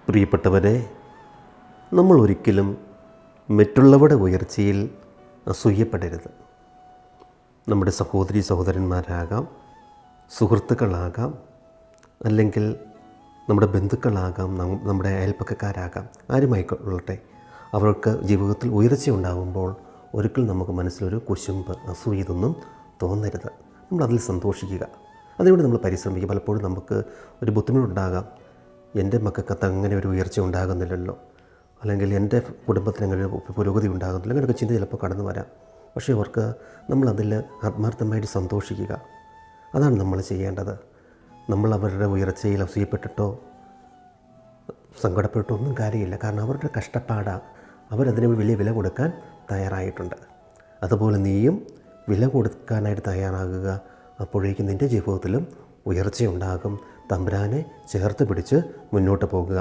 പ്രിയപ്പെട്ടവരെ, നമ്മൾ ഒരിക്കലും മറ്റുള്ളവരുടെ ഉയർച്ചയിൽ അസൂയപ്പെടരുത്. നമ്മുടെ സഹോദരി സഹോദരന്മാരാകാം, സുഹൃത്തുക്കളാകാം, അല്ലെങ്കിൽ നമ്മുടെ ബന്ധുക്കളാകാം, നമ്മുടെ അയൽപ്പക്കക്കാരാകാം, ആരുമായിക്കൊള്ളട്ടെ, അവർക്ക് ജീവിതത്തിൽ ഉയർച്ച ഉണ്ടാകുമ്പോൾ ഒരിക്കലും നമുക്ക് മനസ്സിലൊരു കുശുമ്പ്, അസൂയ ഇതൊന്നും തോന്നരുത്. നമ്മളതിൽ സന്തോഷിക്കുക, അതിനുവേണ്ടി നമ്മൾ പരിശ്രമിക്കുക. പലപ്പോഴും നമുക്ക് ഒരു ബുദ്ധിമുട്ടുണ്ടാകാം. എൻ്റെ മക്കൾക്ക് അങ്ങനെ ഒരു ഉയർച്ച ഉണ്ടാകുന്നില്ലല്ലോ, അല്ലെങ്കിൽ എൻ്റെ കുടുംബത്തിന് അങ്ങനെ ഒരു പുരോഗതി ഉണ്ടാകുന്നില്ല, അങ്ങനെയൊക്കെ ചിന്ത ചിലപ്പോൾ കടന്നു വരാം. പക്ഷേ അവർക്ക് നമ്മളതിൽ ആത്മാർത്ഥമായിട്ട് സന്തോഷിക്കുക. അതാണ് നമ്മൾ ചെയ്യേണ്ടത്. നമ്മൾ അവരുടെ ഉയർച്ചയിൽ അസൂയപ്പെട്ടിട്ടോ സങ്കടപ്പെട്ടോ ഒന്നും കാര്യമില്ല. കാരണം അവരുടെ കഷ്ടപ്പാടാണ്. അവരതിന് വലിയ വില കൊടുക്കാൻ തയ്യാറായിട്ടുണ്ട്. അതുപോലെ നീയും വില കൊടുക്കാനായിട്ട് തയ്യാറാകുക. അപ്പോഴേക്കും നിൻ്റെ ജീവിതത്തിലും ഉയർച്ചയുണ്ടാകും. തമ്പുരാനെ ചേർത്ത് പിടിച്ച് മുന്നോട്ട് പോകുക.